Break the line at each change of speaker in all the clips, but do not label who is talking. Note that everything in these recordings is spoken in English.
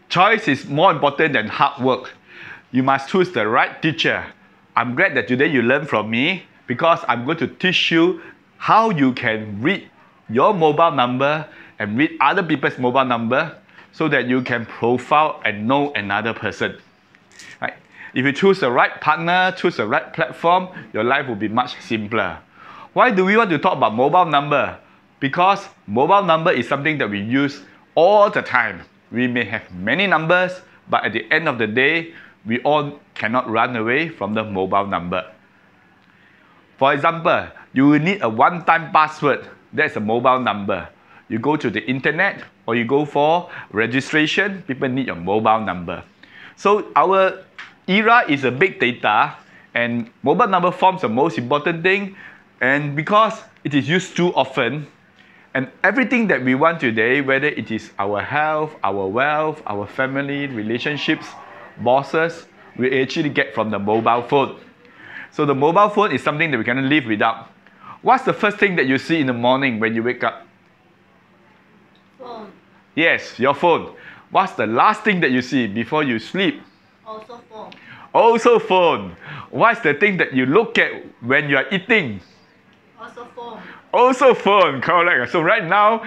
choice is more important than hard work. You must choose the right teacher. I'm glad that today you learned from me because I'm going to teach you how you can read your mobile number and read other people's mobile number so that you can profile and know another person. Right? If you choose the right partner, choose the right platform, your life will be much simpler. Why do we want to talk about mobile number? Because mobile number is something that we use all the time. We may have many numbers, but at the end of the day, we all cannot run away from the mobile number. For example, you will need a one-time password. That's a mobile number. You go to the internet or you go for registration, people need your mobile number. So our era is a big data, and mobile number forms the most important thing, and because it is used too often, and everything that we want today, whether it is our health, our wealth, our family, relationships, bosses, we actually get from the mobile phone. So the mobile phone is something that we cannot live without. What's the first thing that you see in the morning when you wake up?
Phone.
Yes, your phone. What's the last thing that you see before you sleep?
Also phone.
Also phone. What's the thing that you look at when you are eating?
Also phone.
Also phone, correct. So right now,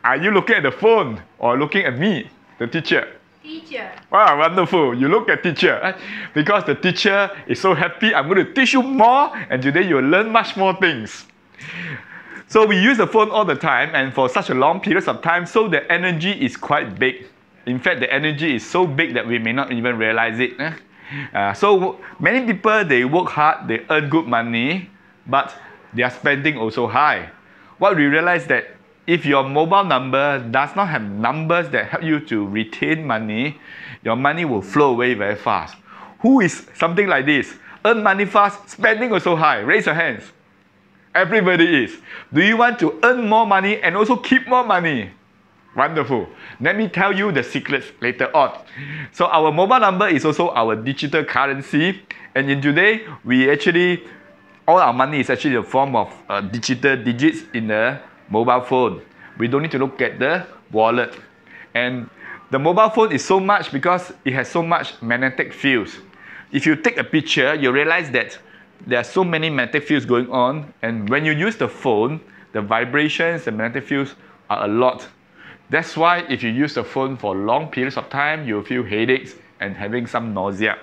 are you looking at the phone or looking at me, the teacher?
Teacher.
Wow, wonderful. You look at teacher. Because the teacher is so happy, I'm going to teach you more, and today you'll learn much more things. So we use the phone all the time, and for such a long period of time, so the energy is quite big. In fact, the energy is so big that we may not even realize it. So many people, they work hard, they earn good money, but their spending also high. What we realize that if your mobile number does not have numbers that help you to retain money, your money will flow away very fast. Who is something like this? Earn money fast, spending also high. Raise your hands. Everybody is. Do you want to earn more money and also keep more money? Wonderful. Let me tell you the secrets later on. So our mobile number is also our digital currency, and in today, all our money is actually in the form of digital digits in the mobile phone. We don't need to look at the wallet. And the mobile phone is so much because it has so much magnetic fields. If you take a picture, you realize that there are so many magnetic fields going on, and when you use the phone, the vibrations, the magnetic fields are a lot. That's why if you use the phone for long periods of time, you'll feel headaches and having some nausea.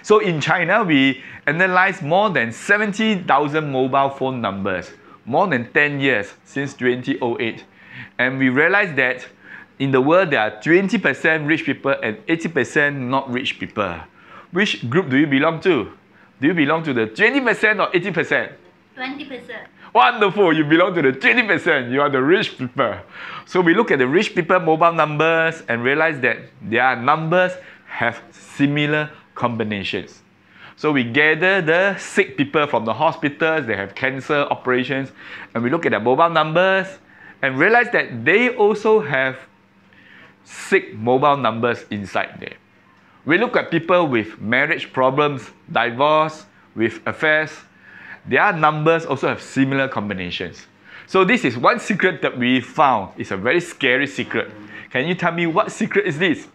So in China, we analyzed more than 70,000 mobile phone numbers, more than 10 years since 2008. And we realized that in the world, there are 20% rich people and 80% not rich people. Which group do you belong to? Do you belong to the 20% or 80%?
20%.
Wonderful, you belong to the 20%, you are the rich people. So we look at the rich people mobile numbers and realize that their numbers have similar combinations. So we gather the sick people from the hospitals, they have cancer operations, and we look at their mobile numbers and realize that they also have sick mobile numbers inside there. We look at people with marriage problems, divorce, with affairs. Their numbers also have similar combinations. So this is one secret that we found. It's a very scary secret. Can you tell me what secret is this?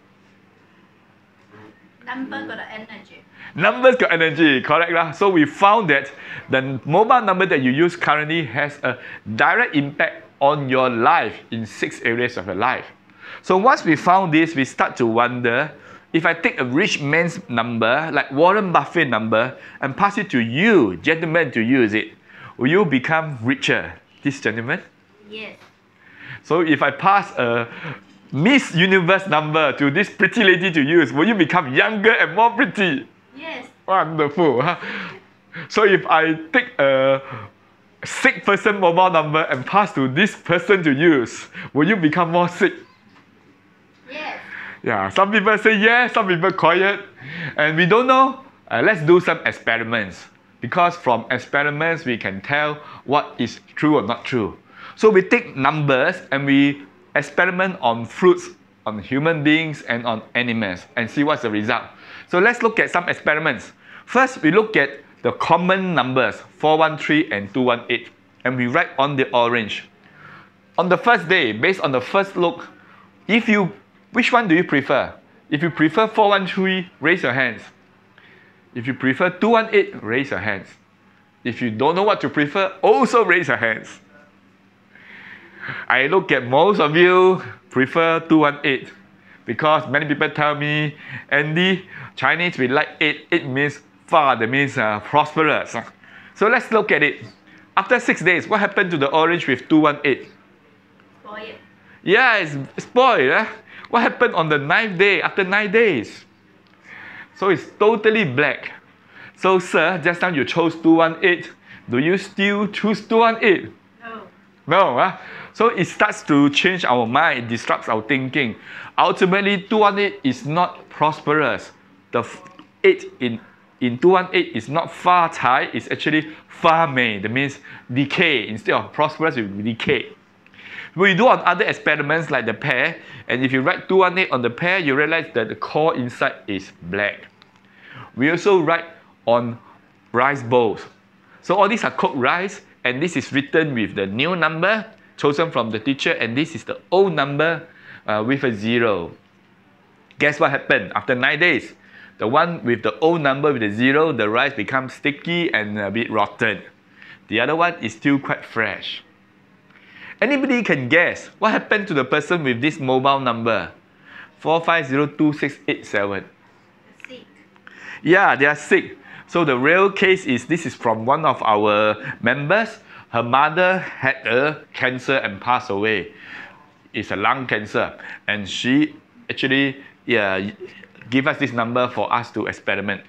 Number got energy.
Numbers got energy, correct lah? So we found that the mobile number that you use currently has a direct impact on your life in 6 areas of your life. So once we found this, we start to wonder, if I take a rich man's number, like Warren Buffett number, and pass it to you, gentlemen, to use it, will you become richer, this gentleman?
Yes.
So if I pass a Miss Universe number to this pretty lady to use, will you become younger and more pretty?
Yes.
Wonderful. Huh? So if I take a sick person mobile number and pass to this person to use, will you become more sick?
Yes.
Yeah, some people say yes, some people quiet, and we don't know. Let's do some experiments, because from experiments we can tell what is true or not true. So we take numbers and we experiment on fruits, on human beings, and on animals, and see what's the result. So let's look at some experiments. First, we look at the common numbers, 413 and 218, and we write on the orange. On the first day, based on the first look, if you Which one do you prefer? If you prefer 413, raise your hands. If you prefer 218, raise your hands. If you don't know what to prefer, also raise your hands. I look at most of you prefer 218 because many people tell me, Andy, Chinese we like 8. 8 means far, that means prosperous. So let's look at it. After 6 days, what happened to the orange with 218?
Spoiled.
Yeah, it's spoiled. What happened on the 9th day, after 9 days? So it's totally black. So sir, just now you chose 218. Do you still choose 218?
No.
No. So it starts to change our mind. It disrupts our thinking. Ultimately, 218 is not prosperous. The 8 in 218 is not far cai, it's actually far mei. That means decay. Instead of prosperous, it will decay. We do on other experiments like the pear, and if you write 218 on the pear, you realize that the core inside is black. We also write on rice bowls. So all these are cooked rice, and this is written with the new number chosen from the teacher, and this is the old number with a 0. Guess what happened after 9 days? The one with the old number with the 0, the rice becomes sticky and a bit rotten. The other one is still quite fresh. Anybody can guess what happened to the person with this mobile number? 4502687.
Sick.
Yeah, they are sick. So the real case is, this is from one of our members. Her mother had a cancer and passed away. It's a lung cancer. And she actually give us this number for us to experiment.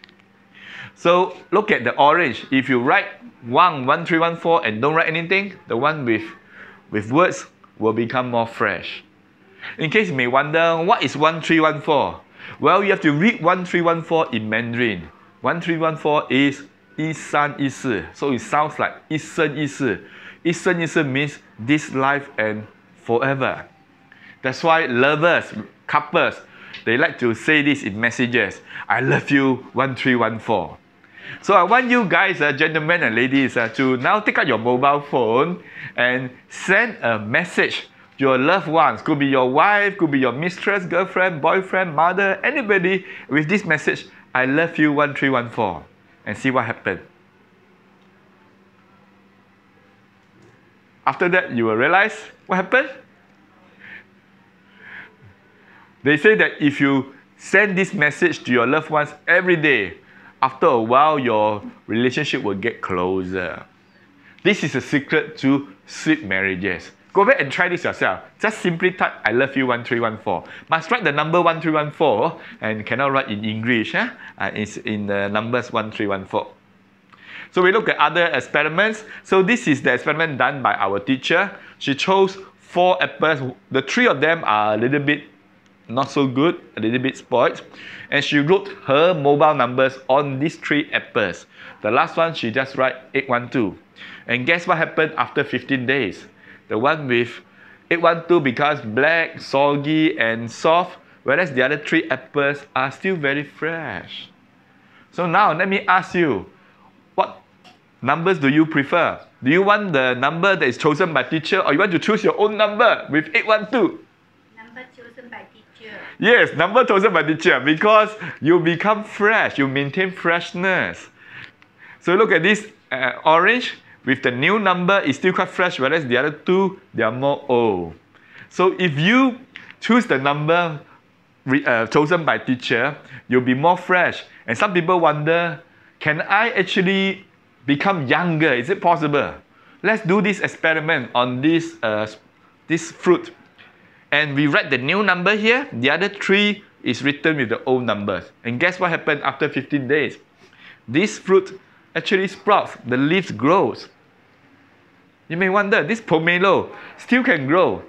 So look at the orange. If you write 1314 and don't write anything, the one with words will become more fresh. In case you may wonder, what is 1314? Well, you have to read 1314 in Mandarin. 1314 is 一生一世. So it sounds like 一生一世. 一生一世 means this life and forever. That's why lovers, couples, they like to say this in messages. I love you 1314. So I want you guys, gentlemen and ladies, to now take out your mobile phone and send a message to your loved ones. Could be your wife, could be your mistress, girlfriend, boyfriend, mother, anybody with this message, I love you 1314, and see what happens. After that, you will realize what happened. They say that if you send this message to your loved ones every day, after a while, your relationship will get closer. This is a secret to sweet marriages. Go back and try this yourself. Just simply type, I love you 1314. Must write the number 1314 and cannot write in English. It's in the numbers 1314. So we look at other experiments. So this is the experiment done by our teacher. She chose 4 apples. The 3 of them are a little bit not so good, a little bit spoiled. And she wrote her mobile numbers on these 3 apples. The last one, she just write 812. And guess what happened after 15 days? The one with 812 becomes black, soggy, and soft, whereas the other 3 apples are still very fresh. So now, let me ask you, what numbers do you prefer? Do you want the number that is chosen by teacher, or you want to choose your own number with 812?
Number chosen by teacher.
Yes, number chosen by teacher, because you become fresh, you maintain freshness. So look at this orange with the new number is still quite fresh, whereas the other 2, they are more old. So if you choose the number chosen by teacher, you'll be more fresh. And some people wonder, can I actually become younger? Is it possible? Let's do this experiment on this fruit. And we write the new number here. The other 3 is written with the old numbers. And guess what happened after 15 days? This fruit actually sprouts. The leaves grows. You may wonder, this pomelo still can grow.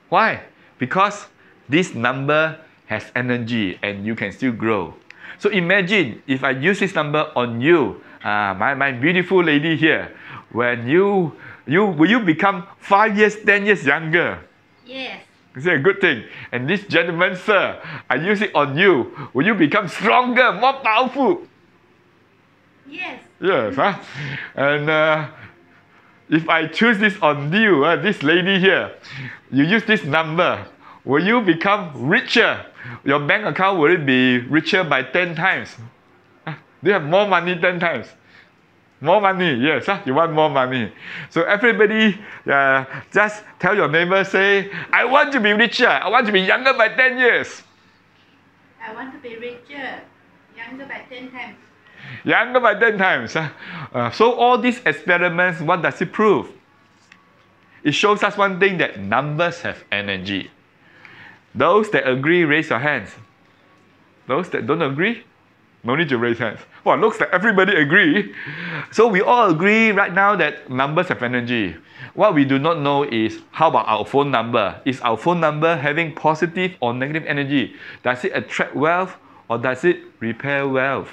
Why? Because this number has energy and you can still grow. So imagine if I use this number on you, my beautiful lady here, when will you become 5 years, 10 years younger?
Yes.
Is it a good thing? And this gentleman, sir, I use it on you. Will you become stronger, more powerful?
Yes.
Yes, huh? And if I choose this on you, this lady here, you use this number, Will you become richer? Your bank account, will it be richer by 10 times? Do you have more money 10 times? More money, yes, you want more money. So everybody, just tell your neighbor, say, I want to be richer. I want to be younger by 10 years.
I want to be richer. Younger by 10 times.
Younger by 10 times. So all these experiments, what does it prove? It shows us one thing, that numbers have energy. Those that agree, raise your hands. Those that don't agree, no need to raise hands. Well, looks like everybody agree. So we all agree right now that numbers have energy. What we do not know is, how about our phone number? Is our phone number having positive or negative energy? Does it attract wealth or does it repair wealth?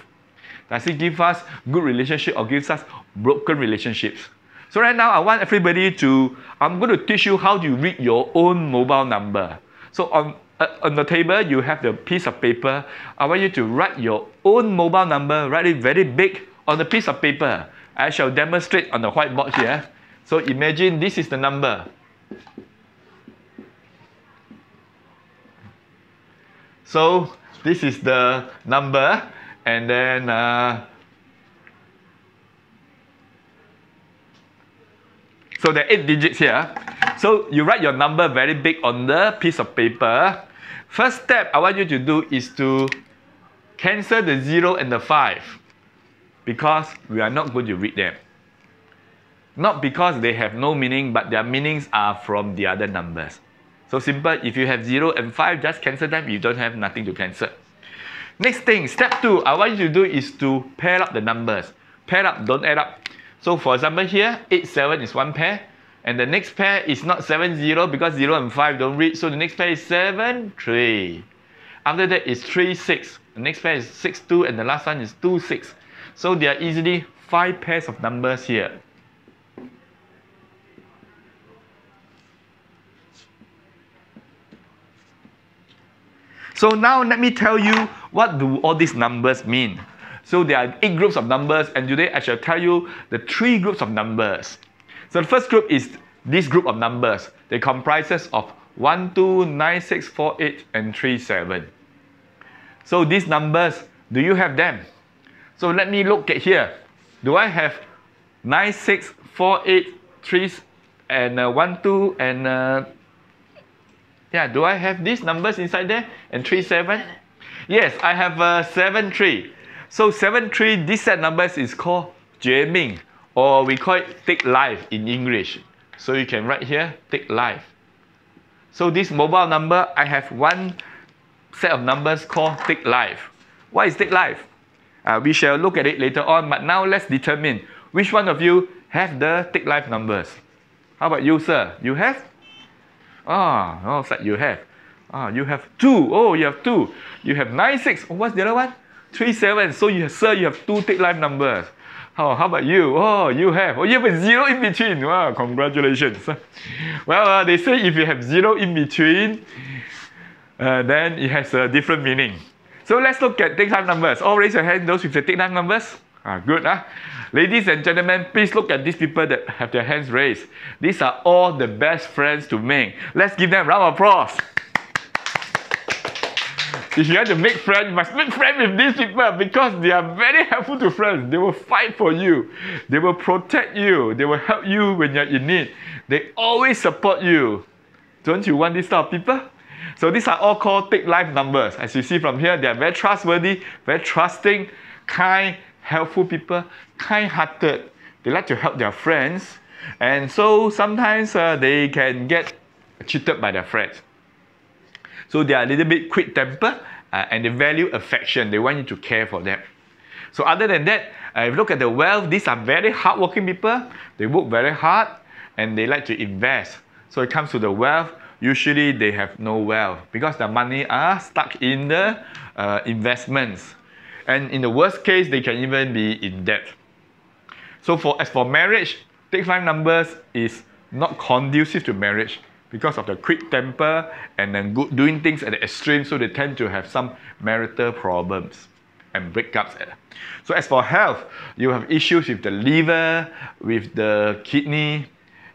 Does it give us good relationship or gives us broken relationships? So right now, I want everybody to, I'm going to teach you how to read your own mobile number. So on the table, you have the piece of paper. I want you to write your own mobile number, write it very big on the piece of paper. I shall demonstrate on the whiteboard here. So imagine this is the number. So this is the number, and then so there are 8 digits here. So you write your number very big on the piece of paper. First step I want you to do is to cancel the 0 and the 5, because we are not going to read them. Not because they have no meaning, but their meanings are from the other numbers. So simple, if you have 0 and 5, just cancel them. You don't have nothing to cancel. Next thing, step 2, I want you to do is to pair up the numbers. Pair up, don't add up. So for example here, 8, 7 is one pair. And the next pair is not 7, 0 because 0 and 5 don't read. So the next pair is 7, 3. After that is 3, 6. The next pair is 6, 2. And the last one is 2, 6. So there are easily 5 pairs of numbers here. So now let me tell you, what do all these numbers mean? So there are 8 groups of numbers, and today I shall tell you the 3 groups of numbers. So the first group is this group of numbers. They comprises of 1, 2, 9, 6, 4, 8, and 3, 7. So these numbers, do you have them? So let me look at here. Do I have 9, 6, 4, 8, 3, and 1, 2, and yeah, do I have these numbers inside there? And 3, 7? Yes, I have 7, 3. So 7, 3, this set numbers is called 绝命, or we call it take life in English. So you can write here, take life. So this mobile number, I have one set of numbers called take life. What is take life? We shall look at it later on, but now let's determine which one of you have the take life numbers. How about you, sir? You have? Oh, so you have. You have 2. Oh, you have 2. You have 9, 6. Oh, what's the other one? 3, 7. So you have, sir, you have 2 take life numbers. Oh, how about you? Oh, you have. Oh, you have a 0 in between. Wow, congratulations. Well, they say if you have 0 in between, then it has a different meaning. So let's look at take life numbers. Oh, raise your hand, those with the take life numbers. Good. Ladies and gentlemen, please look at these people that have their hands raised. These are all the best friends to make. Let's give them a round of applause. If you want to make friends, you must make friends with these people, because they are very helpful to friends. They will fight for you. They will protect you. They will help you when you're in need. They always support you. Don't you want these type of people? So these are all called take life numbers. As you see from here, they are very trustworthy, very trusting, kind, helpful people, kind-hearted. They like to help their friends. And so sometimes they can get cheated by their friends. So they are a little bit quick-tempered, and they value affection. They want you to care for them. So other than that, if you look at the wealth, these are very hardworking people. They work very hard, and they like to invest. So it comes to the wealth. Usually they have no wealth, because their money are stuck in the investments. And in the worst case, they can even be in debt. So as for marriage, take life numbers is not conducive to marriage, because of the quick temper and then doing things at the extreme, so they tend to have some marital problems and breakups. So as for health, you have issues with the liver, with the kidney.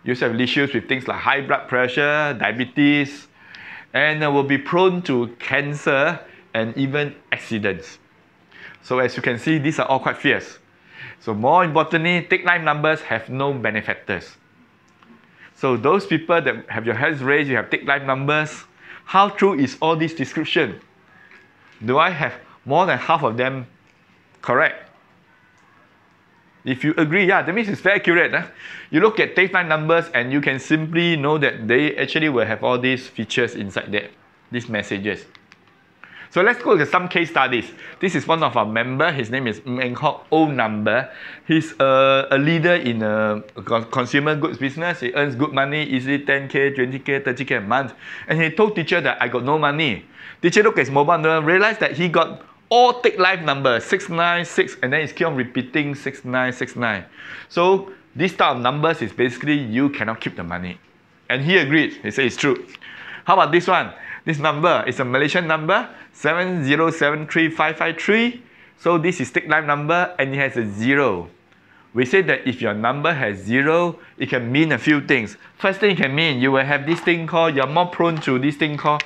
You also have issues with things like high blood pressure, diabetes, and will be prone to cancer and even accidents. So as you can see, these are all quite fierce. So more importantly, thick life numbers have no benefactors. So those people that have your hands raised, you have thick life numbers, how true is all this description? Do I have more than half of them correct? If you agree, yeah, that means it's very accurate. Huh? You look at thick life numbers and you can simply know that they actually will have all these features inside there, these messages. So let's go to some case studies. This is one of our members. His name is Yinyang, O number. He's a leader in a consumer goods business. He earns good money, easily 10K, 20K, 30K a month. And he told teacher that I got no money. Teacher looked at his mobile number, realized that he got all thick life numbers, 696, and then he's keep on repeating 6969. So this type of numbers is basically you cannot keep the money. And he agreed. He said it's true. How about this one? This number is a Malaysian number, 7073553. So this is thick life number and it has a 0. We say that if your number has 0, it can mean a few things. First thing it can mean you will have this thing called, you're more prone to this thing called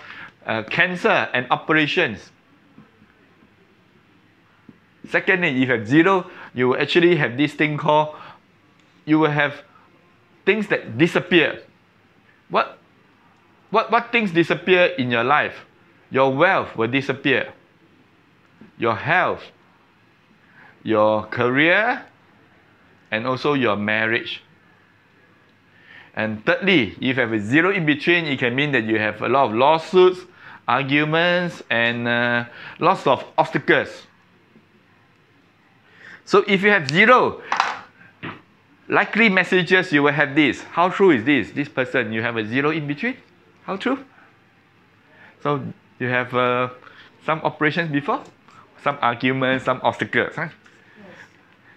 cancer and operations. Secondly, if you have 0, you will actually have this thing called, you will have things that disappear. What things disappear in your life? Your wealth will disappear. Your health, your career, and also your marriage. And thirdly, if you have a 0 in between, it can mean that you have a lot of lawsuits, arguments, and lots of obstacles. So if you have 0, likely messages you will have this. How true is this? This person, you have a 0 in between? How true? So you have some operations before, some arguments, some obstacles. Huh?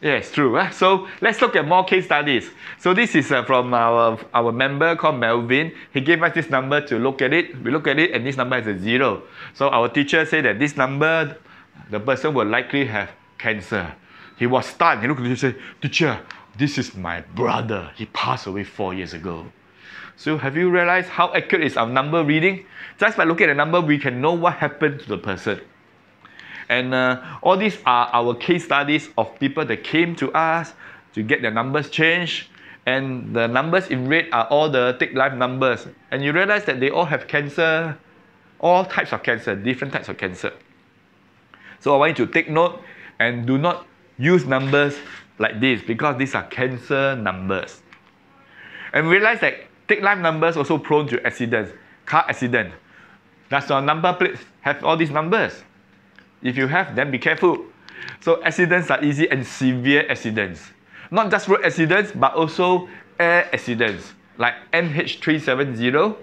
Yes, true. Huh? So let's look at more case studies. So this is from our member called Melvin. He gave us this number to look at it. We look at it and this number is a 0. So our teacher said that this number, the person will likely have cancer. He was stunned. He looked at the teacher and said, "Teacher, this is my brother. He passed away 4 years ago." So have you realized how accurate is our number reading? Just by looking at the number, we can know what happened to the person. And all these are our case studies of people that came to us to get their numbers changed. And the numbers in red are all the thick life numbers. And you realize that they all have cancer, all types of cancer, different types of cancer. So I want you to take note and do not use numbers like this because these are cancer numbers. And realize that thick life numbers also prone to accidents, car accident. Does your number plate have all these numbers? If you have, then be careful. So accidents are easy and severe accidents. Not just road accidents, but also air accidents. Like MH370,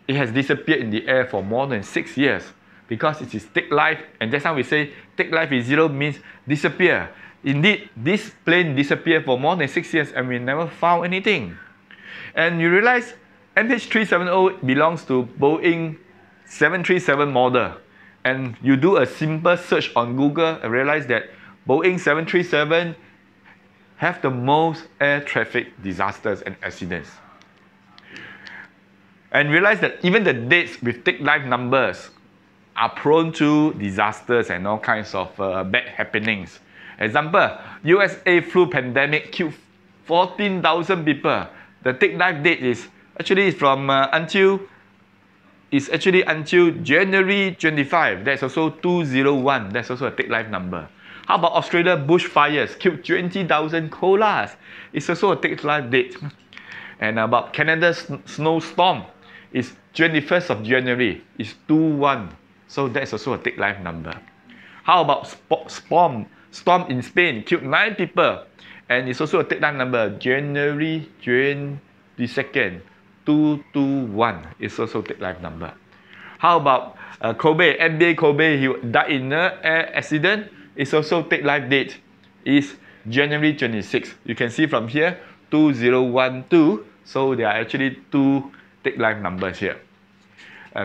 it has disappeared in the air for more than 6 years because it is thick life. And just now we say thick life is 0 means disappear. Indeed, this plane disappeared for more than 6 years and we never found anything. And you realize MH370 belongs to Boeing 737 model. And you do a simple search on Google and realize that Boeing 737 have the most air traffic disasters and accidents. And realize that even the dates with thick life numbers are prone to disasters and all kinds of bad happenings. Example, USA flu pandemic killed 14,000 people. The thick life date is actually from until January 25. That's also 201. That's also a thick life number. How about Australia bushfires killed 20,000 koalas? It's also a thick life date. And about Canada's snowstorm is 21st of January. It's 21. So that's also a thick life number. How about storm in Spain killed 9 people. And it's also a thick life number. January 22nd. 221 is also thick life number. How about Kobe, NBA Kobe, he died in an air accident. It's also thick life date. Is January 26. You can see from here, 2012. So there are actually 2 thick life numbers here.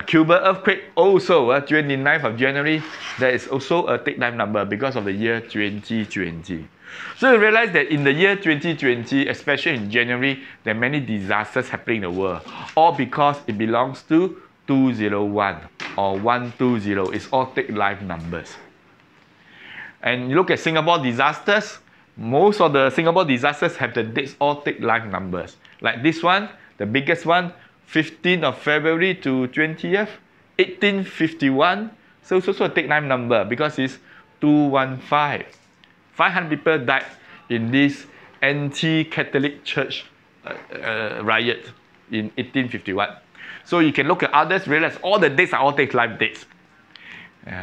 Cuba earthquake also, 29th of January. That is also a thick life number because of the year 2020. So you realize that in the year 2020, especially in January, there are many disasters happening in the world. All because it belongs to 201 or 120. It's all take life numbers. And you look at Singapore disasters, most of the Singapore disasters have the dates all take life numbers. Like this one, the biggest one, 15th of February to 20th, 1851. So it's also a take life number because it's 215. 500 people died in this anti-Catholic church riot in 1851. So you can look at others, realize all the dates are all take life dates.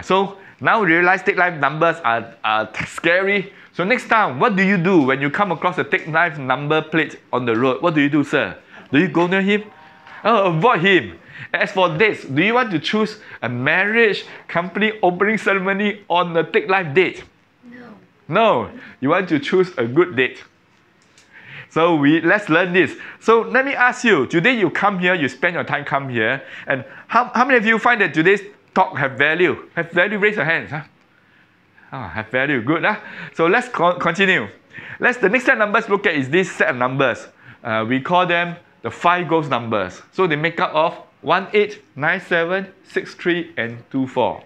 So now realize take life numbers are scary. So next time, what do you do when you come across a take life number plate on the road? What do you do, sir? Do you go near him? Oh, avoid him. As for dates, do you want to choose a marriage, company opening ceremony on the take life date?
No.
No, you want to choose a good date. So let's learn this. So let me ask you, today you come here, you spend your time come here, and how many of you find that today's talk have value? Have value? Raise your hands. Huh? Oh, have value. Good. Huh? So let's continue. The next set of numbers look at is this set of numbers. We call them the 5 ghost numbers. So they make up of 18, 97, 63, and 24.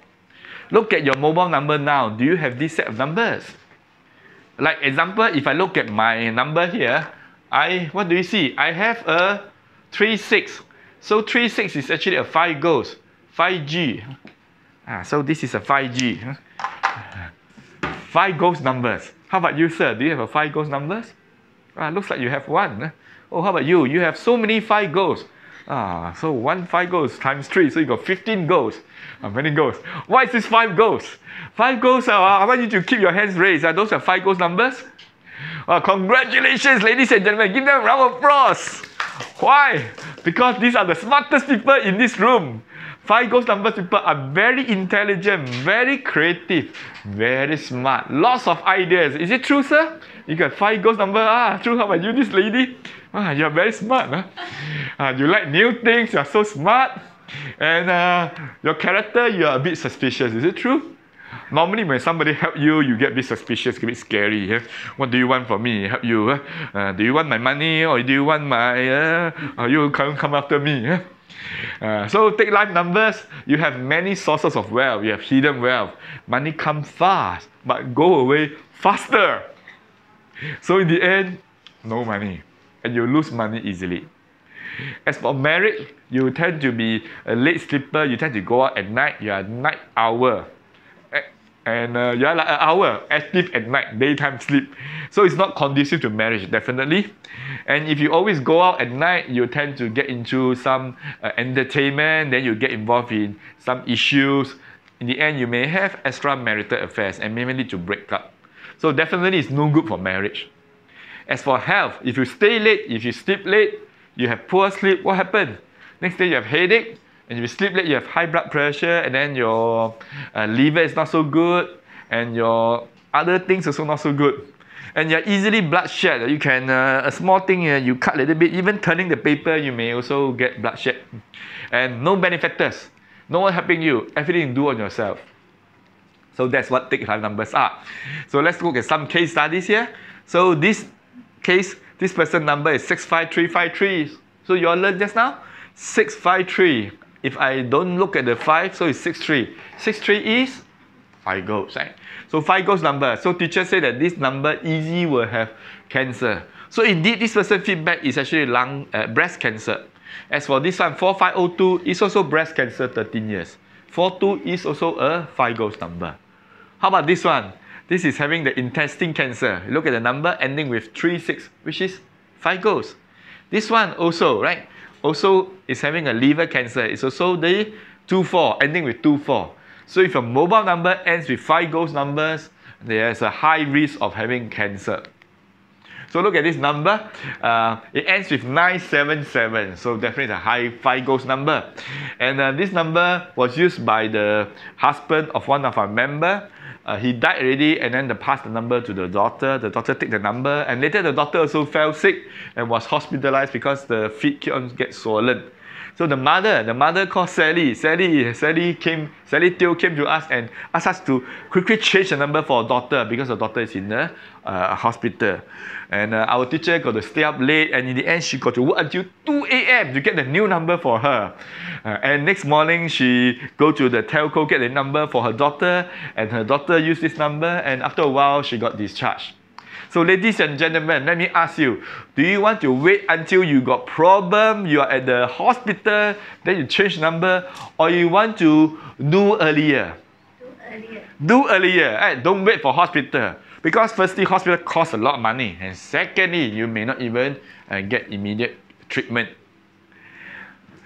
Look at your mobile number now. Do you have this set of numbers? Like example, if I look at my number here, what do you see? I have a 36. So 36 is actually a 5 ghost. 5G. So this is a 5G. 5 ghost numbers. How about you, sir? Do you have a 5 ghost numbers? Looks like you have one. Oh, how about you? You have so many 5 ghosts. So 1 5 ghosts times 3. So you got 15 ghosts. Many ghosts. Why is this 5 ghosts? 5 ghosts, I want you to keep your hands raised. Those are 5 ghost numbers. Congratulations, ladies and gentlemen. Give them a round of applause. Why? Because these are the smartest people in this room. 5 ghost numbers people are very intelligent, very creative, very smart. Lots of ideas. Is it true, sir? You got 5 ghost numbers? True. How about you, this lady? You're very smart. You like new things. You're so smart. And your character, you're a bit suspicious. Is it true? Normally, when somebody help you, you get a bit suspicious, a bit scary. What do you want from me? Help you? Do you want my money, or do you want my? Or you come after me? So take life numbers. You have many sources of wealth. You have hidden wealth. Money comes fast, but go away faster. So in the end, no money, and you lose money easily. As for marriage, you tend to be a late sleeper. You tend to go out at night. You are a night owl. And you are like an hour active at night, daytime sleep. So it's not conducive to marriage, definitely. And if you always go out at night, you tend to get into some entertainment, then you get involved in some issues. In the end, you may have extramarital affairs and may lead to breakup. So definitely it's no good for marriage. As for health, if you stay late, if you sleep late, you have poor sleep, what happens? Next day you have headache. And if you sleep late, you have high blood pressure, and then your liver is not so good, and your other things also not so good. And you're easily bloodshed. You can, a small thing, you cut a little bit, even turning the paper, you may also get bloodshed. And no benefactors. No one helping you. Everything you do on yourself. So that's what take life numbers are. So let's look at some case studies here. So this case, this person number is 65353. So you all learned just now? 653. If I don't look at the 5, so it's 63. 63 is 5 ghosts, right? So 5 ghost number. So teacher said that this number easy will have cancer. So indeed, this person feedback is actually breast cancer. As for this one, 4502 is also breast cancer, 13 years. 42 is also a 5 ghost number. How about this one? This is having the intestine cancer. Look at the number ending with 36, which is 5 ghosts. This one also, right? Also is having a liver cancer. It's also the 24, ending with 24. So if your mobile number ends with 5 ghost numbers, there's a high risk of having cancer. So look at this number. It ends with 977. So definitely a high 5 ghost number. And this number was used by the husband of one of our members. He died already, and then they passed the number to the daughter. The daughter took the number, and later the daughter also fell sick and was hospitalized because the feet kept on get swollen. So the mother called Sally. Sally Teo came to us and asked us to quickly change the number for her daughter because her daughter is in the hospital. And our teacher got to stay up late, and in the end she got to work until 2 a.m. to get the new number for her. And next morning she go to the telco, get the number for her daughter, and her daughter used this number, and after a while she got discharged. So ladies and gentlemen, let me ask you, do you want to wait until you got problem, you are at the hospital, then you change number, or you want to do earlier? Do earlier. Right? Don't wait for hospital. Because firstly, hospital costs a lot of money. And secondly, you may not even get immediate treatment.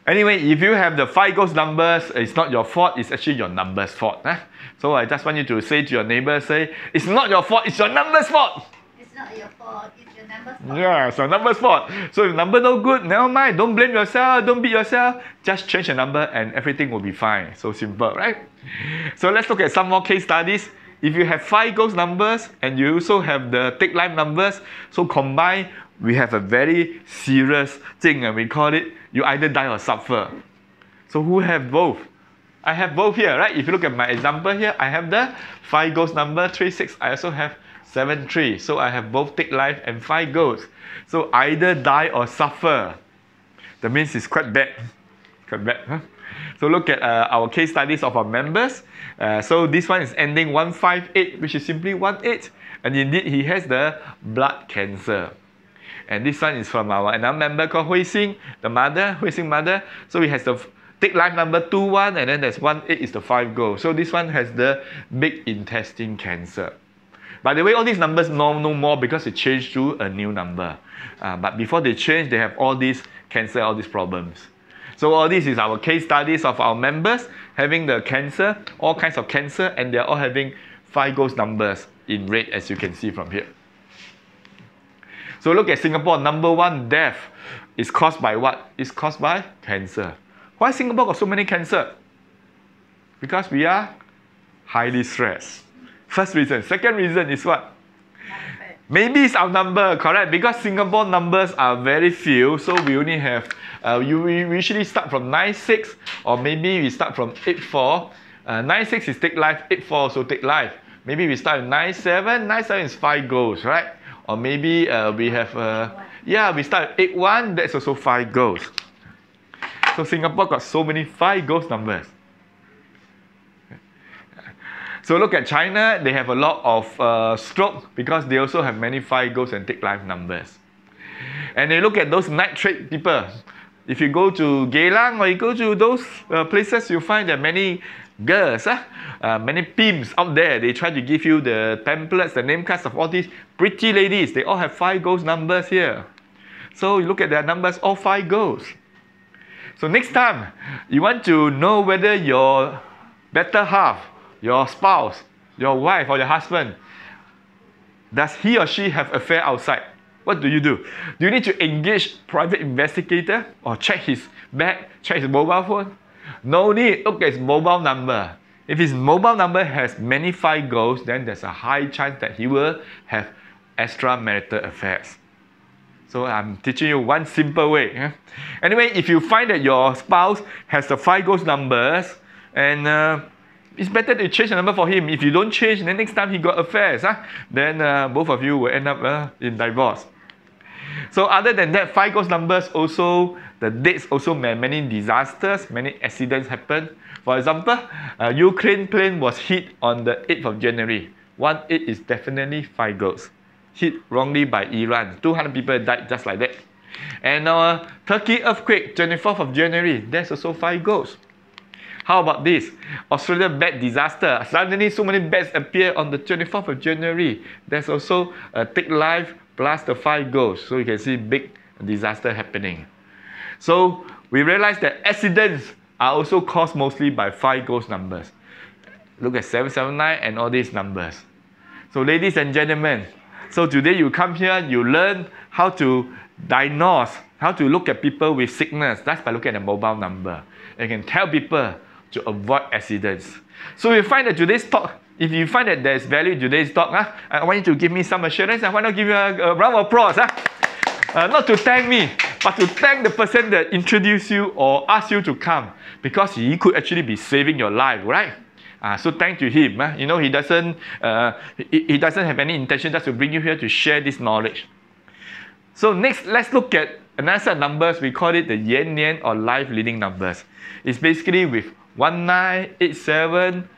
Anyway, if you have the 5 ghost numbers, it's not your fault, it's actually your number's fault. Huh? So I just want you to say to your neighbor, say, it's not your fault, it's your number's fault.
It's not your fault, it's your number's fault.
Yeah, it's your number's fault. So if number no good, never mind. Don't blame yourself, don't beat yourself. Just change the number and everything will be fine. So simple, right? So let's look at some more case studies. If you have 5 ghost numbers and you also have the take life numbers, so combined, we have a very serious thing, and we call it, you either die or suffer. So who have both? I have both here, right? If you look at my example here, I have the 5 ghost number, 36. I also have 7-3. So I have both take life and 5 ghosts. So either die or suffer. That means it's quite bad. Quite bad, huh? So look at our case studies of our members. So this one is ending 158, which is simply 18. And indeed, he has the blood cancer. And this one is from our another member called Hui Xing, the mother, Hui Xing mother. So he has the take life number 21, and then there's 18 is the 5 ghosts. So this one has the big intestine cancer. By the way, all these numbers no more because it changed to a new number. But before they change, they have all these cancer, all these problems. So all this is our case studies of our members having the cancer, all kinds of cancer, and they're all having 5 ghost numbers in red, as you can see from here. So look at Singapore, number 1 death is caused by what? It's caused by cancer. Why Singapore got so many cancer? Because we are highly stressed. First reason. Second reason is what? Maybe it's our number, correct? Because Singapore numbers are very few, so we only have, we usually start from 96, or maybe we start from 84. 96 is take life, 84 also take life. Maybe we start with 97, 97 is 5 ghosts, right? Or maybe we have, we start at 81, that's also 5 ghosts. So Singapore got so many 5 ghost numbers. So look at China, they have a lot of stroke because they also have many 5 ghosts and take life numbers. And they look at those night trade people. If you go to Geylang or you go to those places, you find that many girls, many pimps out there, they try to give you the templates, the name cards of all these pretty ladies. They all have 5 ghost numbers here. So you look at their numbers, all 5 ghosts. So next time, you want to know whether your better half, your spouse, your wife or your husband, does he or she have affair outside? What do? Do you need to engage private investigator or check his bag, check his mobile phone? No need. Look at his mobile number. If his mobile number has many 5 ghosts, then there's a high chance that he will have extramarital affairs. So I'm teaching you one simple way. Anyway, if you find that your spouse has the 5 ghost numbers, and it's better to change the number for him. If you don't change, then next time he got affairs, then both of you will end up in divorce. So other than that, 5 ghost numbers also, the dates also many disasters, many accidents happen. For example, Ukraine plane was hit on the 8th of January. 18 is definitely 5 ghosts. Hit wrongly by Iran. 200 people died just like that. And Turkey earthquake, 24th of January, there's also 5 ghosts. How about this? Australia bat disaster. Suddenly so many bats appear on the 24th of January. There's also a take life plus the 5 ghosts. So you can see big disaster happening. So we realize that accidents are also caused mostly by 5 ghost numbers. Look at 779 and all these numbers. So ladies and gentlemen, so today you come here, you learn how to diagnose, how to look at people with sickness. That's by looking at the mobile number. You can tell people to avoid accidents. So you find that today's talk, if you find that there's value in today's talk, I want you to give me some assurance. I want to give you a round of applause. Not to thank me, but to thank the person that introduced you or asked you to come, because he could actually be saving your life, right? So thank to him. You know, he doesn't have any intention just to bring you here to share this knowledge. So next, let's look at another set of numbers. We call it the Yinyang or life leading numbers. It's basically with 19, 87,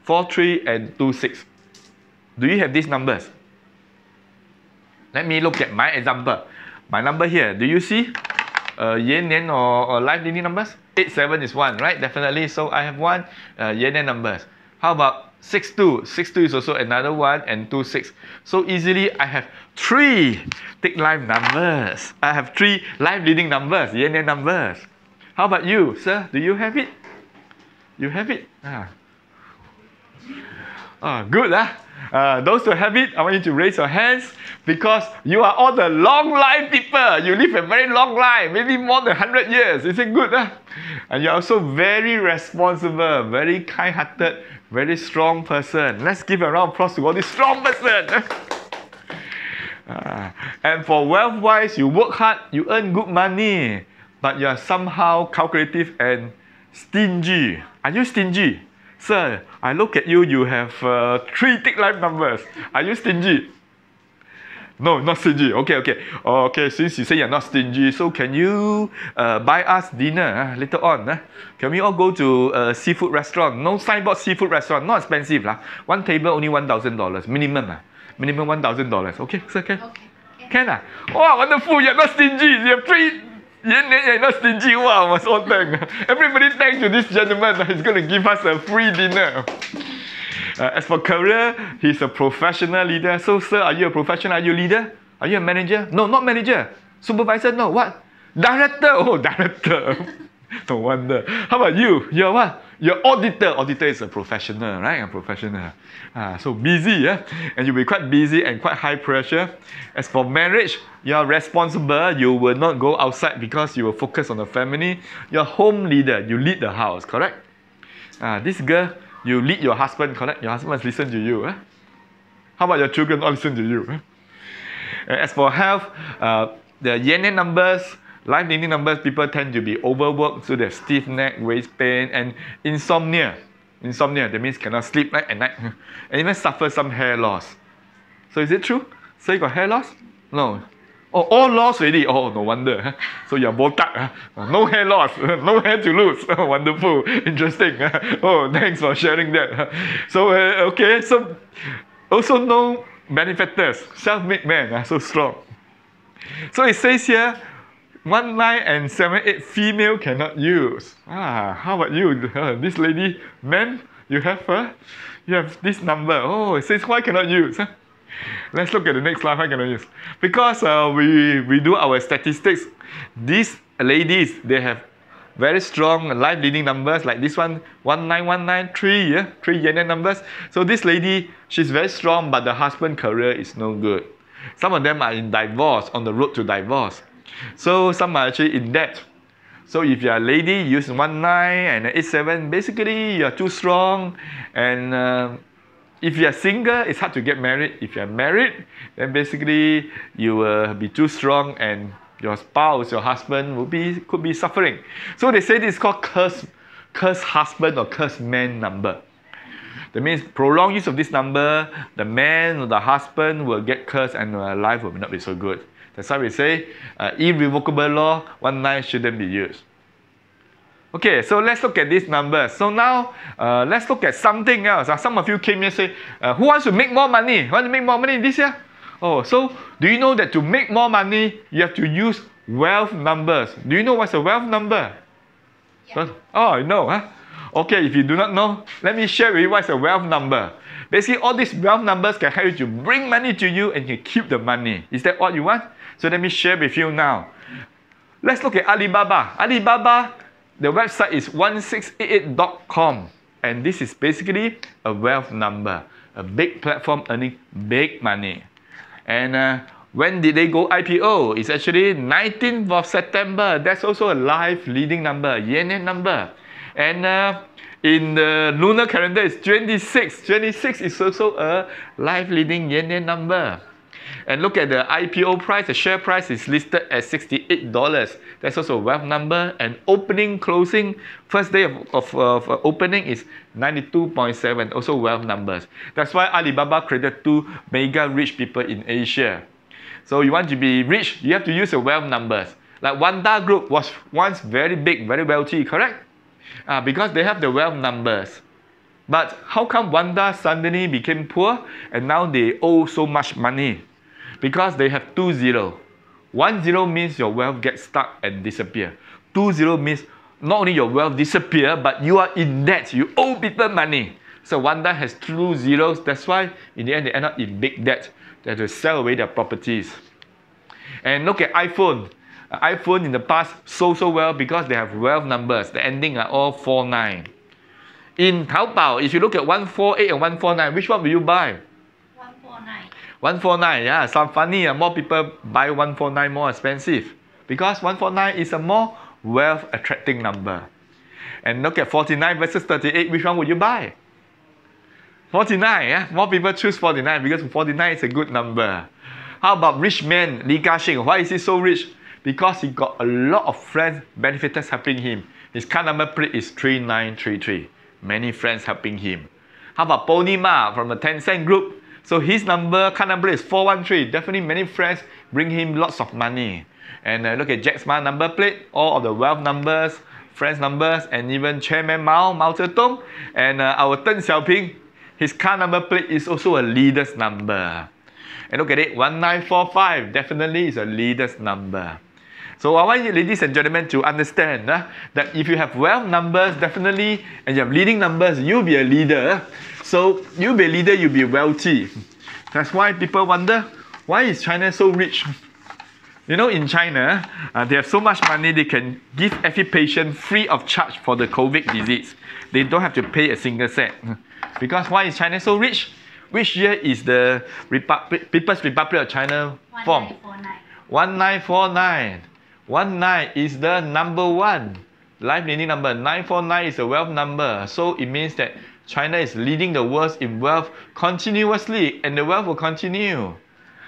43, and 26. Do you have these numbers? Let me look at my example. My number here, do you see Yinyang or life leading numbers? 87 is one, right? Definitely. So I have one Yinyang numbers. How about 62? 62 is also another one, and 26. So easily I have 3 thick life numbers. I have 3 life leading numbers, Yinyang numbers. How about you, sir? Do you have it? You have it? Good. Those who have it, I want you to raise your hands, because you are all the long life people. You live a very long life, maybe more than 100 years. Is it good? And you're also very responsible, very kind-hearted, very strong person. Let's give a round of applause to all this strong person. And for wealth-wise, you work hard, you earn good money, but you are somehow calculative and stingy. Are you stingy? Sir, I look at you, you have 3 thick life numbers. Are you stingy? No, not stingy. Okay, since you say you're not stingy, so can you buy us dinner later on? Can we all go to a seafood restaurant? No signboard seafood restaurant, not expensive. One table only $1,000, minimum. Minimum $1,000. Okay, sir, can?
Okay.
Can? Oh, wonderful, you're not stingy. You have 3... You're not stingy. Wow, must all thank. Everybody thanks to this gentleman. He's going to give us a free dinner. As for career, he's a professional leader. So, sir, are you a professional? Are you a leader? Are you a manager? No, not manager. Supervisor? No, what? Director? Oh, director. No wonder. How about you? You're what? You're auditor. Auditor is a professional, right? A professional. So busy, and you'll be quite busy and quite high pressure. As for marriage, you're responsible. You will not go outside because you will focus on the family. You're home leader. You lead the house, correct? This girl, you lead your husband, correct? Your husband must listen to you. How about your children all listen to you? As for health, the Yinyang numbers, life leading numbers, people tend to be overworked, so they have stiff neck, waist pain, and insomnia. Insomnia, that means cannot sleep at night. And even suffer some hair loss. So is it true? So you got hair loss? No. Oh, all lost already. Oh, no wonder. So you're botak. No hair loss. No hair to lose. Oh, wonderful. Interesting. Oh, thanks for sharing that. So, okay. So, also no benefactors. Self-made man. So strong. So it says here, 19 and 78 female cannot use. How about you? This lady, man, you have this number. Oh, it says why cannot use? Let's look at the next slide. Why cannot use? Because we do our statistics. These ladies, they have very strong life leading numbers like this one, 19193, 3 Yinyang numbers. So this lady, she's very strong, but the husband career is no good. Some of them are in divorce, on the road to divorce. So some are actually in debt. So if you're a lady, use 19 and 87, basically you're too strong. And if you're single, it's hard to get married. If you're married, then basically you will be too strong and your spouse, your husband could be suffering. So they say this is called cursed husband or cursed man number. That means prolonged use of this number, the man or the husband will get cursed and life will not be so good. That's why we say irrevocable law, 19 shouldn't be used. Okay, so let's look at these numbers. So now, let's look at something else. Some of you came here and say, who wants to make more money? Want to make more money this year? Oh, so do you know that to make more money, you have to use wealth numbers? Do you know what's a wealth number? Yeah. Oh, you know, huh? Okay, if you do not know, let me share with you what's a wealth number. Basically, all these wealth numbers can help you to bring money to you and you can keep the money. Is that what you want? So let me share with you now. Let's look at Alibaba. Alibaba, the website is 1688.com. And this is basically a wealth number. A big platform earning big money. And when did they go IPO? It's actually 19th of September. That's also a life leading number, Yinyang number. And in the lunar calendar, it's 26. 26 is also a life leading Yinyang number. And look at the IPO price, the share price is listed at $68. That's also a wealth number. And opening, closing, first day of opening is 92.7, also wealth numbers. That's why Alibaba created 2 mega rich people in Asia. So you want to be rich, you have to use the wealth numbers. Like Wanda Group was once very big, very wealthy, correct? Because they have the wealth numbers. But how come Wanda suddenly became poor and now they owe so much money? Because they have 2 zeros. 1 zero means your wealth gets stuck and disappear. 2 zero means not only your wealth disappear, but you are in debt. You owe people money. So Wanda has 2 zeros. That's why in the end they end up in big debt. They have to sell away their properties. And look at iPhone. iPhone in the past sold so well because they have wealth numbers. The ending are all 49. In Taobao, if you look at 148 and 149, which one will you buy?
149.
149, yeah, some funny. More people buy 149 more expensive because 149 is a more wealth attracting number. And look at 49 versus 38, which one would you buy? 49, yeah, more people choose 49 because 49 is a good number. How about rich man Li Ka-shing? Why is he so rich? Because he got a lot of friends, benefactors helping him. His card number plate is 3933. Many friends helping him. How about Pony Ma from the Tencent group? So his card number is 413. Definitely many friends bring him lots of money. And look at Jack Ma's number plate, all of the wealth numbers, friends numbers, and even Chairman Mao Zedong. And our Deng Xiaoping, his card number plate is also a leader's number. And look at it, 1945 definitely is a leader's number. So I want you, ladies and gentlemen, to understand that if you have wealth numbers, definitely, and you have leading numbers, you'll be a leader. So you'll be a leader, you'll be wealthy. That's why people wonder, why is China so rich? You know, in China, they have so much money, they can give every patient free of charge for the COVID disease. They don't have to pay a single cent. Because why is China so rich? Which year is the People's Republic of China formed? 1949. 19 is the number 1. Life leading number. 949 is a wealth number. So it means that China is leading the world in wealth continuously, and the wealth will continue.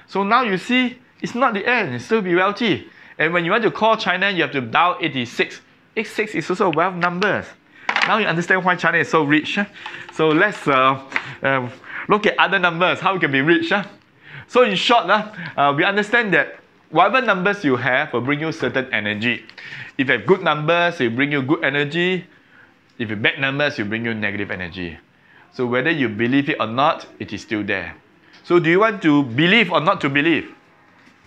So now you see, it's not the end, it's still be wealthy. And when you want to call China, you have to dial 86. 86 is also wealth numbers. Now you understand why China is so rich. So let's look at other numbers, how we can be rich. So in short, we understand that whatever numbers you have will bring you certain energy. If you have good numbers, it will bring you good energy. If you have bad numbers, it will bring you negative energy. So whether you believe it or not, it is still there. So do you want to believe or not to believe?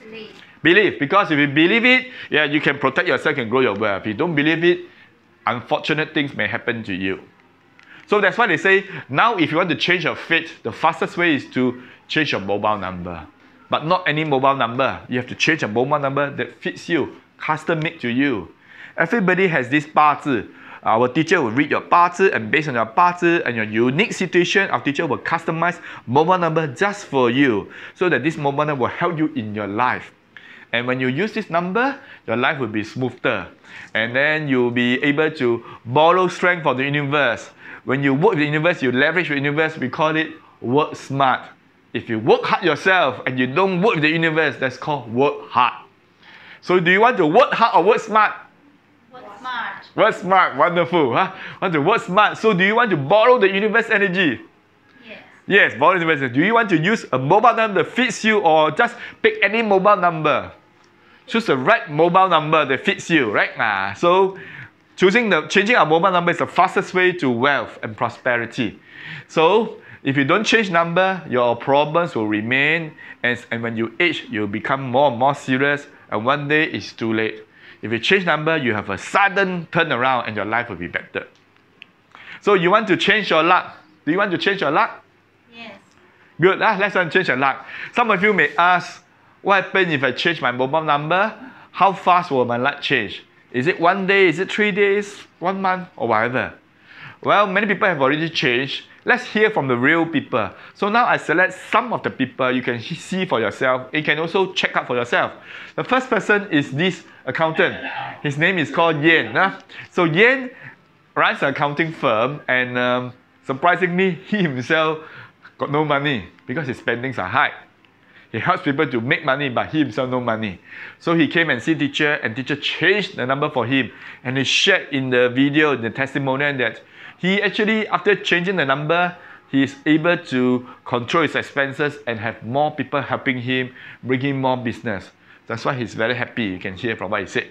Believe.
Believe, because if you believe it, yeah, you can protect yourself and grow your wealth. If you don't believe it, unfortunate things may happen to you. So that's why they say, now if you want to change your fate, the fastest way is to change your mobile number. But not any mobile number. You have to change a mobile number that fits you, custom made to you. Everybody has this 八字. Our teacher will read your 八字, and based on your 八字 and your unique situation, our teacher will customize mobile number just for you, so that this mobile number will help you in your life. And when you use this number, your life will be smoother. And then you'll be able to borrow strength from the universe. When you work with the universe, you leverage the universe, we call it work smart. If you work hard yourself and you don't work with the universe, that's called work hard. So do you want to work hard or work smart?
Work smart.
Work smart, wonderful. Want to work smart. So do you want to borrow the universe energy?
Yes.
Yes, borrow the universe energy. Do you want to use a mobile number that fits you, or just pick any mobile number? Choose the right mobile number that fits you, right? So changing our mobile number is the fastest way to wealth and prosperity. So if you don't change number, your problems will remain, and when you age, you'll become more and more serious, and one day it's too late. If you change number, you have a sudden turnaround and your life will be better. So you want to change your luck. Do you want to change your luck?
Yes.
Good, let's change your luck. Some of you may ask, what happens if I change my mobile number? How fast will my luck change? Is it 1 day, is it 3 days, 1 month, or whatever? Well, many people have already changed. Let's hear from the real people. So now I select some of the people you can see for yourself. You can also check out for yourself. The first person is this accountant. His name is called Yen. So Yen runs an accounting firm, and surprisingly, he himself got no money because his spendings are high. He helps people to make money, but he himself no money. So he came and see teacher, and teacher changed the number for him. And he shared in the video, the testimonial, that he actually, after changing the number, he is able to control his expenses and have more people helping him, bringing more business. That's why he's very happy. You can hear from what he said.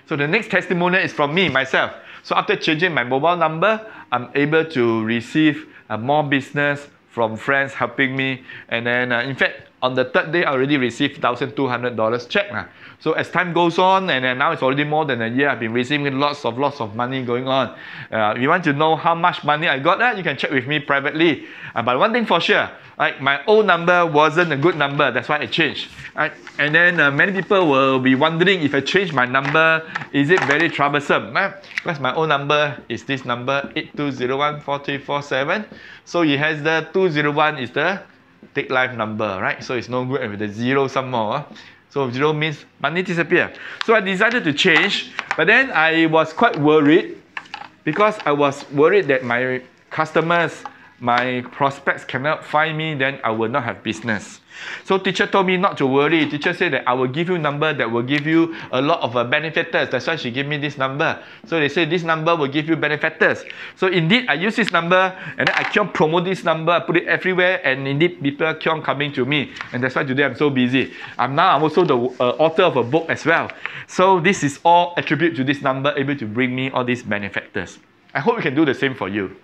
So the next testimonial is from me, myself. So after changing my mobile number, I'm able to receive more business from friends helping me. And then, in fact, on the third day, I already received $1,200 check. So as time goes on, and now it's already more than a year, I've been receiving lots of money going on. If you want to know how much money I got, you can check with me privately. But one thing for sure, my old number wasn't a good number. That's why I changed. And then many people will be wondering, if I change my number, is it very troublesome? Because my old number is this number, 82014347. So it has the 201 is the take life number, right? So it's no good with the zero some more. So zero means money disappear. So I decided to change, but then I was quite worried, because I was worried that my customers, my prospects cannot find me, then I will not have business. So teacher told me not to worry. Teacher said that I will give you a number that will give you a lot of benefactors. That's why she gave me this number. So they say this number will give you benefactors. So indeed, I use this number, and then I keep on promote this number. I put it everywhere, and indeed people keep on coming to me. And that's why today I'm so busy. I'm also the author of a book as well. So this is all attribute to this number, able to bring me all these benefactors. I hope you can do the same for you.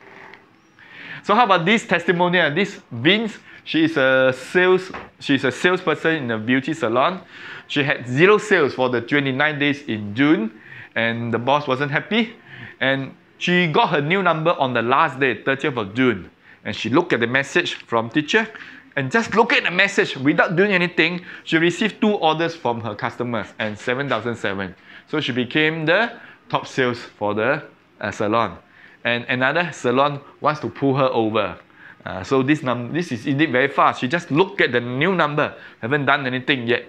So how about this testimonial? This Vince, she's a salesperson in a beauty salon. She had 0 sales for the 29 days in June, and the boss wasn't happy. And she got her new number on the last day, 30th of June. And she looked at the message from teacher, and just look at the message without doing anything, she received 2 orders from her customers and 7,007. So she became the top sales for the salon. And another salon wants to pull her over. So this is indeed very fast. She just looked at the new number, haven't done anything yet.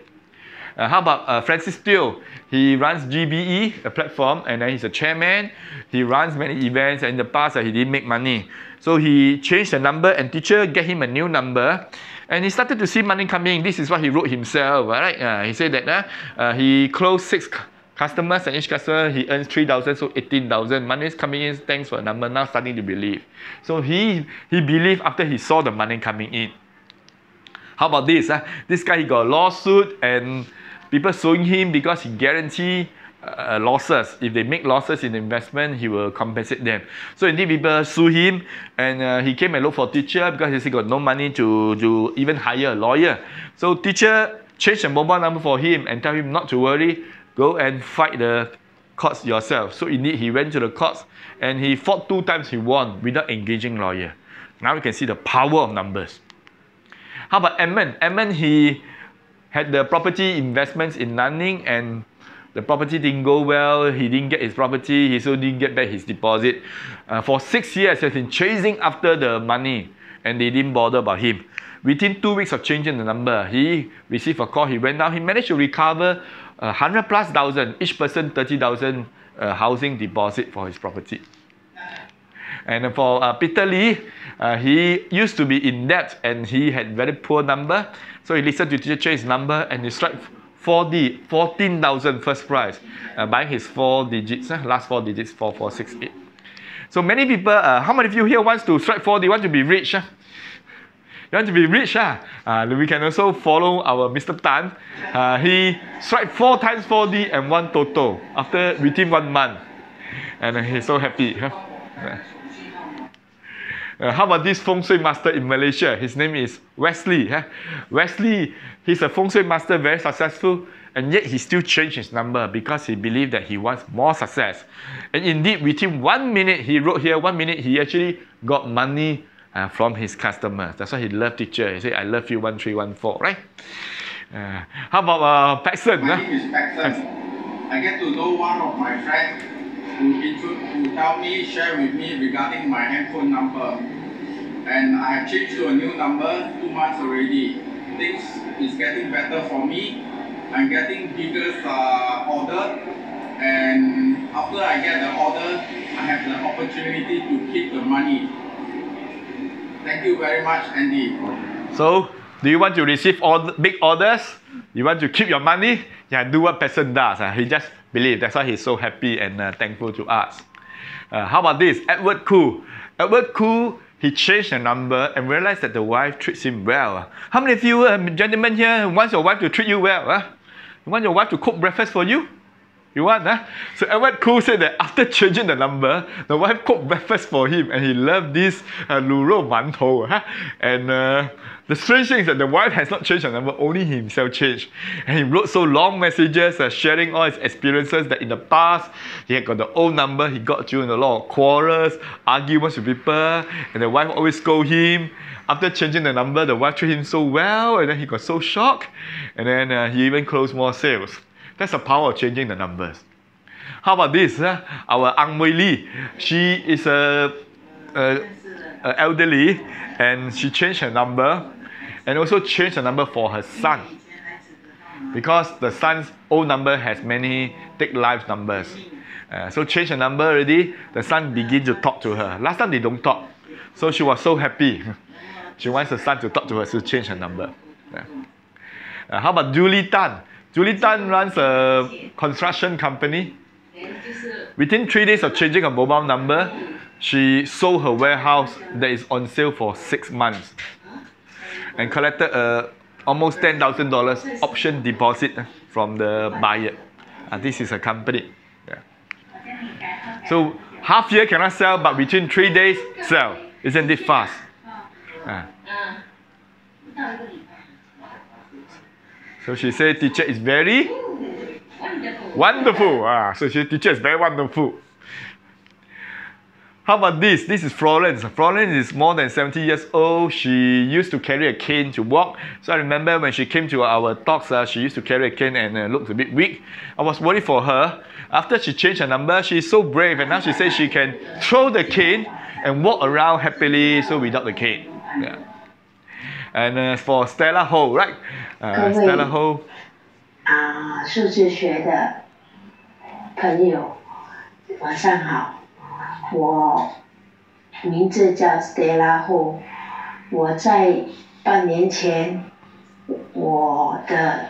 How about Francis Teo? He runs GBE, a platform, and then he's a chairman. He runs many events, and in the past he didn't make money. So he changed the number, and teacher gave him a new number, and he started to see money coming. This is what he wrote himself, right? He said that he closed 6 customers, and each customer he earns 3,000, so 18,000. Money is coming in, thanks for the number, now starting to believe. So he believed after he saw the money coming in. How about this? This guy, he got a lawsuit, and people suing him because he guaranteed losses. If they make losses in the investment, he will compensate them. So indeed, people sue him, and he came and looked for teacher because he got no money to even hire a lawyer. So teacher changed the mobile number for him and tell him not to worry, go and fight the courts yourself. So indeed, he went to the courts, and he fought 2 times, he won without engaging lawyer. Now you can see the power of numbers. How about Edmund? Edmund, he had the property investments in Nanning, and the property didn't go well. He didn't get his property. He still didn't get back his deposit. For 6 years, he has been chasing after the money, and they didn't bother about him. Within 2 weeks of changing the number, he received a call. He went down. He managed to recover 100,000+, each person 30,000 housing deposit for his property. And for Peter Lee, he used to be in debt, and he had very poor number. So he listened to teacher change his number, and he struck 14,000 first prize, buying his 4 digits, last 4 digits, 4468. So many people, how many of you here wants to strike 4D, want to be rich? You want to be rich? We can also follow our Mr. Tan. He struck 4 times 4D and won Toto within 1 month. And he's so happy. How about this feng shui master in Malaysia? His name is Wesley. Wesley, he's a feng shui master, very successful, and yet he still changed his number because he believed that he wants more success. And indeed, within 1 minute, he wrote here, 1 minute, he actually got money from his customers. That's why he loved teacher. He said, I love you, 1314, right? How about Paxson?
My name is Paxson. I get to know one of my friends who tell me, share with me regarding my handphone number. And I have changed to a new number 2 months already. Things is getting better for me. I'm getting bigger order. And after I get the order, I have the opportunity to keep the money. Thank you very much, Andy.
So, Do you want to receive all big orders? You want to keep your money? Yeah, do what person does. He just believes. That's why he's so happy and thankful to us. How about this? Edward Koo. Edward Koo, he changed the number and realized that the wife treats him well. How many of you gentlemen here want your wife to treat you well? You want your wife to cook breakfast for you? You want, huh? So Edward Koo said that after changing the number, the wife cooked breakfast for him and he loved this luro mantou. And the strange thing is that the wife has not changed the number, only himself changed. And he wrote so long messages sharing all his experiences that in the past, he had got the old number, he got you in a lot of quarrels, arguments with people, and the wife always scold him. After changing the number, the wife treated him so well, and then he got so shocked, and then he even closed more sales. That's the power of changing the numbers. How about this? Our Ang Wei Li, she is elderly, and she changed her number, and also changed the number for her son, because the son's old number has many take life numbers. So change the number already, the son begin to talk to her. Last time they don't talk, so she was so happy. She wants her son to talk to her, so change her number. How about Julie Tan? Julie Tan runs a construction company. Within 3 days of changing her mobile number, she sold her warehouse that is on sale for 6 months and collected almost $10,000 option deposit from the buyer. This is a company. So half year cannot sell, but within 3 days sell. Isn't it fast? So she said teacher is very wonderful. So she teacher is very wonderful. How about this? This is Florence. Florence is more than 70 years old. She used to carry a cane to walk. So I remember when she came to our talks, she used to carry a cane and looked a bit weak. I was worried for her. After she changed her number, she's so brave, and now she says she can throw the cane and walk around happily, so without the cane. And for Stella Ho, right? Stella Ho.
数字学的朋友，晚上好。我名字叫 Stella Ho。我在半年前，我的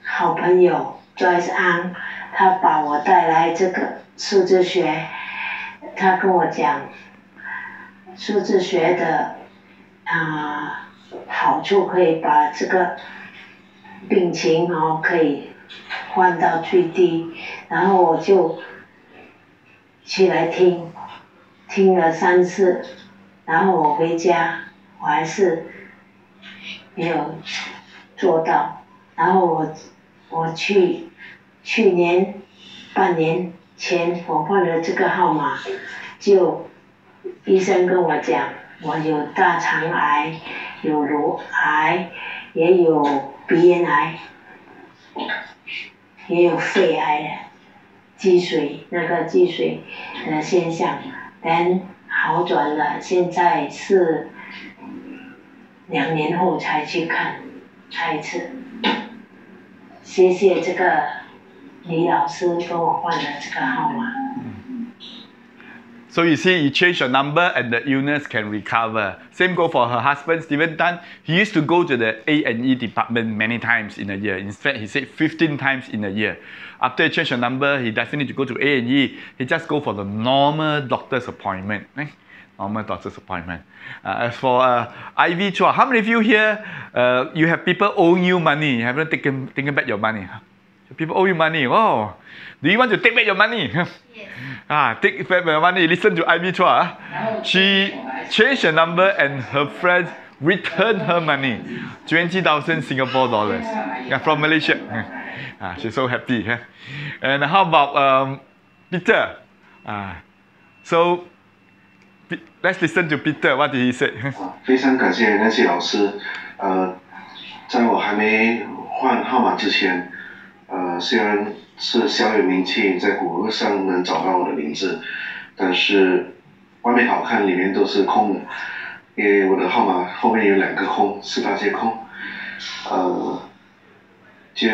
好朋友 Joyce Ang， 他把我带来这个数字学。他跟我讲，数字学的好处可以把这个病情可以换到最低，然后我就起来听了3次，然后我回家我还是没有做到，然后我去年半年前我换了这个号码，就医生跟我讲我有大肠癌，有乳癌，也有鼻咽癌，也有肺癌，积水的现象，但好转了，现在是2年后才去看一次。谢谢这个李老师跟我换了这个号码。
So you see, you change your number and the illness can recover. Same go for her husband, Stephen Tan. He used to go to the A&E department many times in a year. In fact, he said 15 times in a year. After he changed the number, he doesn't need to go to A&E. He just go for the normal doctor's appointment. Normal doctor's appointment. As for IV Chua, how many of you here, you have people owing you money? You haven't taken back your money? People owe you money. Oh, do you want to take back your money? Yes. Take back your money. Listen to Ivy Chua. She changed the number and her friends returned her money, 20,000 Singapore dollars. From Malaysia. She's so happy. And how about Peter? So let's listen to Peter. What did he say?
非常感谢那些老师。在我还没换号码之前。虽然是小有名气，在谷歌上能找到我的名字，但是外面好看，里面都是空的，因为我的号码后面有2个空，4大皆空，就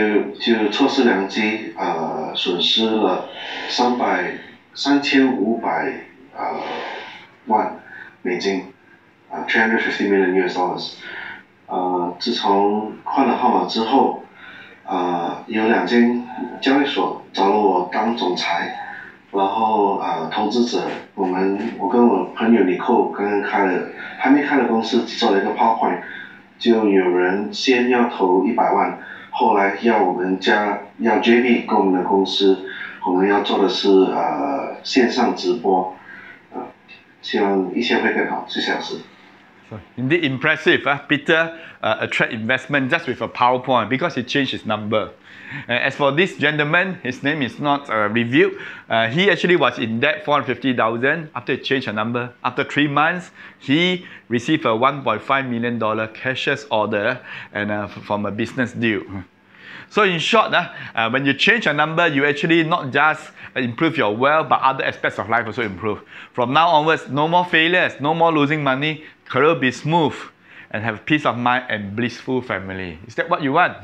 错失良机，损失了3500万美金，$350 million。自从换了号码之后，有2间交易所找了我当总裁，然后投资者，我跟我朋友尼寇刚刚还没开的公司，只做了一个 PowerPoint， 就有人先要投100万，后来要我们要 JV 跟我们的公司，我们要做的是线上直播，希望一切会更好，谢谢老师。
So indeed impressive. Peter attract investment just with a PowerPoint because he changed his number. As for this gentleman, his name is not revealed. He actually was in debt 450,000 after he changed a number. After 3 months, he received a $1.5 million cashless order and from a business deal. So in short, when you change a number, you actually not just improve your wealth, but other aspects of life also improve. From now onwards, no more failures, no more losing money, career will be smooth, and have peace of mind and blissful family. Is that what you want?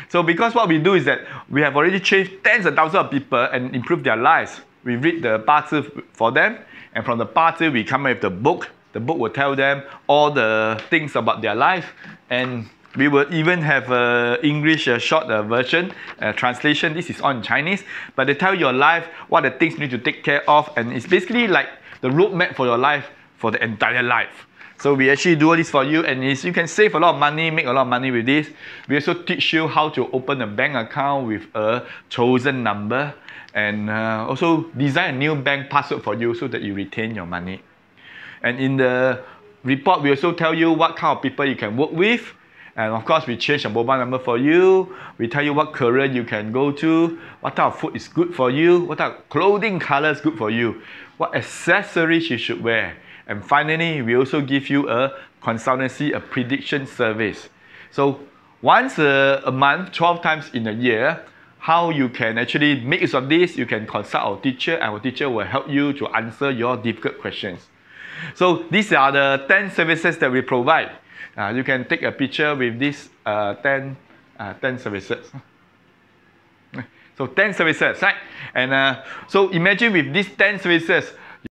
So because what we do is that we have already changed tens of thousands of people and improved their lives. We read the 八字 for them, and from the 八字 we come up with the book. The book will tell them all the things about their life, and we will even have an English short version, translation. This is all in Chinese, but they tell your life what the things you need to take care of, and it's basically like the roadmap for your life for the entire life. So we actually do all this for you, and you can save a lot of money, make a lot of money with this. We also teach you how to open a bank account with a chosen number, and also design a new bank password for you so that you retain your money. And in the report, we also tell you what kind of people you can work with. And of course, we change the mobile number for you. We tell you what career you can go to, what type of food is good for you, what type of clothing color is good for you, what accessories you should wear. And finally, we also give you a consultancy, a prediction service. So once a month, 12 times in a year, how you can actually make use of this, you can consult our teacher, and our teacher will help you to answer your difficult questions. So these are the 10 services that we provide. You can take a picture with these 10 services. So 10 services, right? And so imagine with these 10 services,